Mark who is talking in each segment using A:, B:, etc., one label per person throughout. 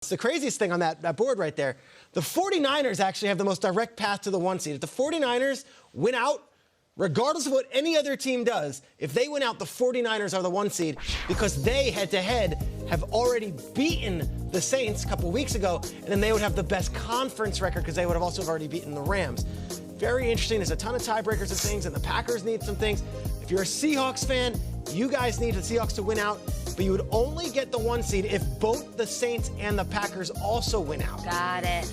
A: It's the craziest thing on that board right there. The 49ers actually have the most direct path to the 1 seed. If the 49ers win out, regardless of what any other team does, if they win out, the 49ers are the 1 seed because they, head-to-head, have already beaten the Saints a couple weeks ago, and then they would have the best conference record because they would have also already beaten the Rams. Very interesting. There's a ton of tiebreakers and things, and the Packers need some things. If you're a Seahawks fan, you guys need the Seahawks to win out, but you would only get the 1 seed if both the Saints and the Packers also win out.
B: Got it.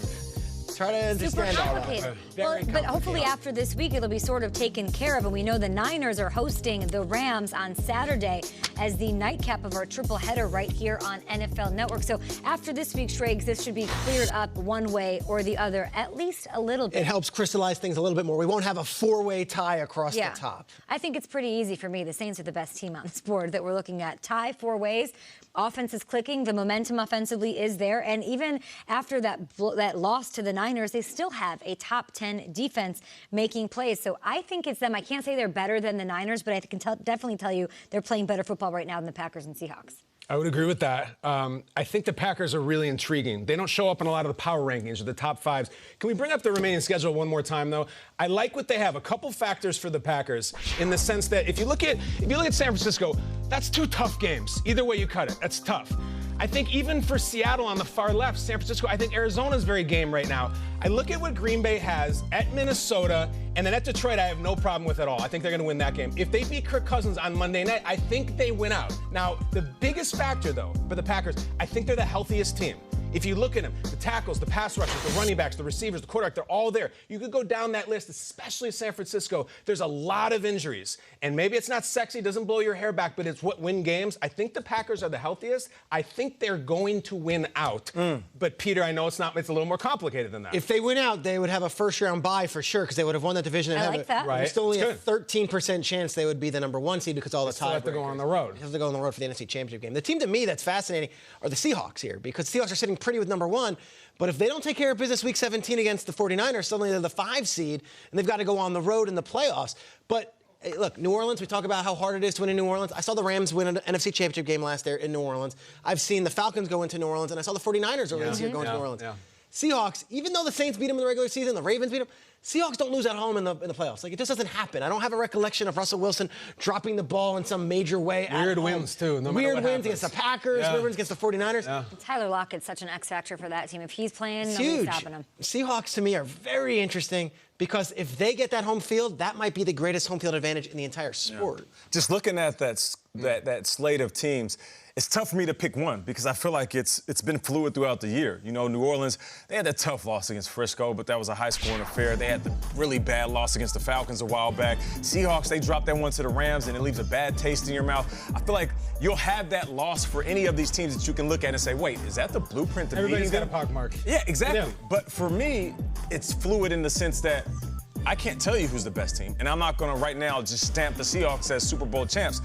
A: Try to understand all that.
B: Well, but hopefully after this week, it'll be sort of taken care of. And we know the Niners are hosting the Rams on Saturday as the nightcap of our triple header right here on NFL Network. So after this week, Schrags, this should be cleared up one way or the other, at least a little bit.
A: It helps crystallize things a little bit more. We won't have a 4-way tie across the top.
B: I think it's pretty easy for me. The Saints are the best team on this board that we're looking at. Tie 4 ways. Offense is clicking. The momentum offensively is there. And even after that loss to the Niners, they still have a top 10 defense making plays. So I think it's them. I can't say they're better than the Niners, but I can definitely tell you they're playing better football right now than the Packers and Seahawks.
C: I would agree with that. I think the Packers are really intriguing. They don't show up in a lot of the power rankings or the top 5s. Can we bring up the remaining schedule one more time, though? I like what they have. A couple factors for the Packers in the sense that if you look at San Francisco, that's 2 tough games. Either way you cut it, that's tough. I think even for Seattle on the far left, San Francisco, I think Arizona's very game right now. I look at what Green Bay has at Minnesota, and then at Detroit, I have no problem with at all. I think they're going to win that game. If they beat Kirk Cousins on Monday night, I think they win out. Now, the biggest factor, though, for the Packers, I think they're the healthiest team. If you look at them, the tackles, the pass rushers, the running backs, the receivers, the quarterback, they're all there. You could go down that list, especially San Francisco. There's a lot of injuries. And maybe it's not sexy, doesn't blow your hair back, but it's what win games. I think the Packers are the healthiest. I think they're going to win out. But, Peter, I know it's a little more complicated than that.
A: If they win out, they would have a first-round bye for sure because they would have won that division. And
B: I like that.
A: There's still only a 13% chance they would be the number 1 seed because all the tiebreakers.
C: They have to go on the road.
A: They have to go on the road for the NFC Championship game. The team to me that's fascinating are the Seahawks here because the Seahawks are sitting pretty with number 1. But if they don't take care of business week 17 against the 49ers, suddenly they're the 5 seed, and they've got to go on the road in the playoffs. But, hey, look, New Orleans, we talk about how hard it is to win in New Orleans. I saw the Rams win an NFC Championship game last year in New Orleans. I've seen the Falcons go into New Orleans, and I saw the 49ers earlier this year go into New Orleans. Seahawks, even though the Saints beat them in the regular season, the Ravens beat them, Seahawks don't lose at home in the playoffs. Like, it just doesn't happen. I don't have a recollection of Russell Wilson dropping the ball in some major way.
C: Weird wins, too. No
A: Weird wins against the Packers, weird wins against the 49ers.
B: Tyler Lockett's such an X factor for that team. If he's playing,
A: it's
B: nobody's
A: huge.
B: stopping him.
A: Seahawks, to me, are very interesting because if they get that home field, that might be the greatest home field advantage in the entire sport.
D: Just looking at that slate of teams, it's tough for me to pick one because I feel like it's been fluid throughout the year. You know, New Orleans, they had that tough loss against Frisco, but that was a high-scoring affair. They had the really bad loss against the Falcons a while back. Seahawks, they dropped that one to the Rams, and it leaves a bad taste in your mouth. I feel like you'll have that loss for any of these teams that you can look at and say, wait, is that the blueprint to
C: Everybody's
D: beating
C: got a
D: them?
C: pockmark.
D: Yeah, exactly.
C: Yeah.
D: But for me, it's fluid in the sense that I can't tell you who's the best team, and I'm not going to right now just stamp the Seahawks as Super Bowl champs.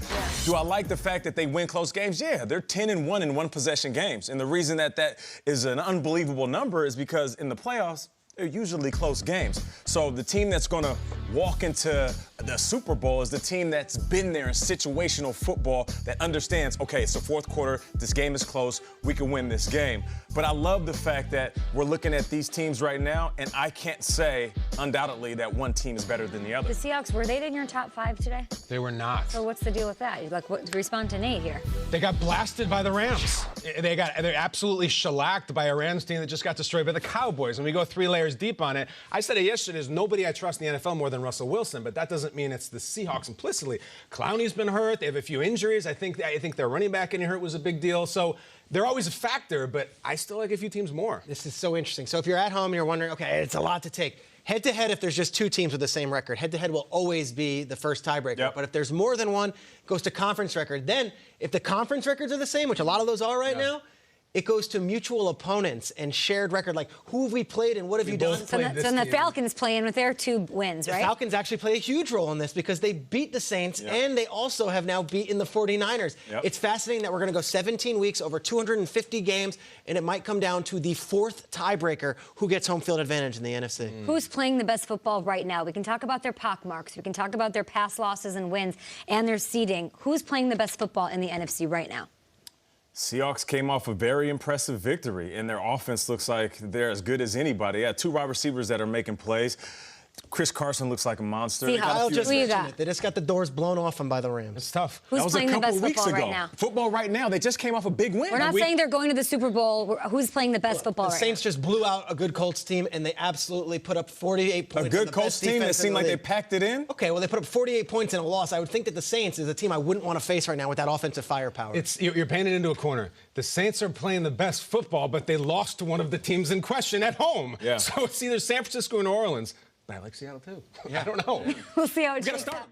D: Do I like the fact that they win close games? Yeah, they're 10-1 in one-possession games. And the reason that is an unbelievable number is because in the playoffs, they're usually close games. So the team that's going to walk into the Super Bowl is the team that's been there in situational football that understands, okay, it's the fourth quarter, this game is close, we can win this game. But I love the fact that we're looking at these teams right now, and I can't say undoubtedly that one team is better than the other.
B: The Seahawks, were they in your top 5 today?
C: They were not.
B: So what's the deal with that? Respond to Nate here.
C: They got blasted by the Rams. They're absolutely shellacked by a Rams team that just got destroyed by the Cowboys. And we go 3 layers deep on it. I said it yesterday, there's nobody I trust in the NFL more than Russell Wilson, but that doesn't mean it's the Seahawks implicitly. Clowney's been hurt. They have a few injuries. I think their running back getting hurt was a big deal. So they're always a factor, but I still like a few teams more.
A: This is so interesting. So if you're at home and you're wondering, okay, it's a lot to take. Head-to-head, if there's just 2 teams with the same record, head-to-head will always be the first tiebreaker.
D: Yep.
A: But if there's more than one, it goes to conference record. Then, if the conference records are the same, which a lot of those are now, it goes to mutual opponents and shared record, like who have we played and what have you done?
B: So the Falcons playing with their 2 wins, right?
A: The Falcons actually play a huge role in this because they beat the Saints and they also have now beaten the 49ers. It's fascinating that we're going to go 17 weeks, over 250 games, and it might come down to the 4th tiebreaker, who gets home field advantage in the NFC.
B: Who's playing the best football right now? We can talk about their pockmarks. We can talk about their past losses and wins and their seeding. Who's playing the best football in the NFC right now?
D: Seahawks came off a very impressive victory, and their offense looks like they're as good as anybody. They had 2 wide receivers that are making plays. Chris Carson looks like a monster.
B: Seahawks.
A: I'll just
B: Who you
A: mention
B: got?
A: it. They just got the doors blown off them by the Rams.
C: It's tough.
B: Who's
D: That was
B: playing
D: a
B: the
D: couple
B: best
D: weeks
B: football
D: ago.
B: right now?
D: Football right now, they just came off a big win.
B: We're not saying they're going to the Super Bowl. Who's playing the best football
A: The
B: right
A: Saints just blew out a good Colts team, and they absolutely put up 48 points.
D: A good Colts team that seemed like they packed it in?
A: Okay, well, they put up 48 points in a loss. I would think that the Saints is a team I wouldn't want to face right now with that offensive firepower.
C: You're painted into a corner. The Saints are playing the best football, but they lost to one of the teams in question at home.
D: Yeah.
C: So it's either San Francisco or New Orleans. I like Seattle too. I don't know.
B: We'll see how it
C: gotta
B: shakes
C: start.
B: out.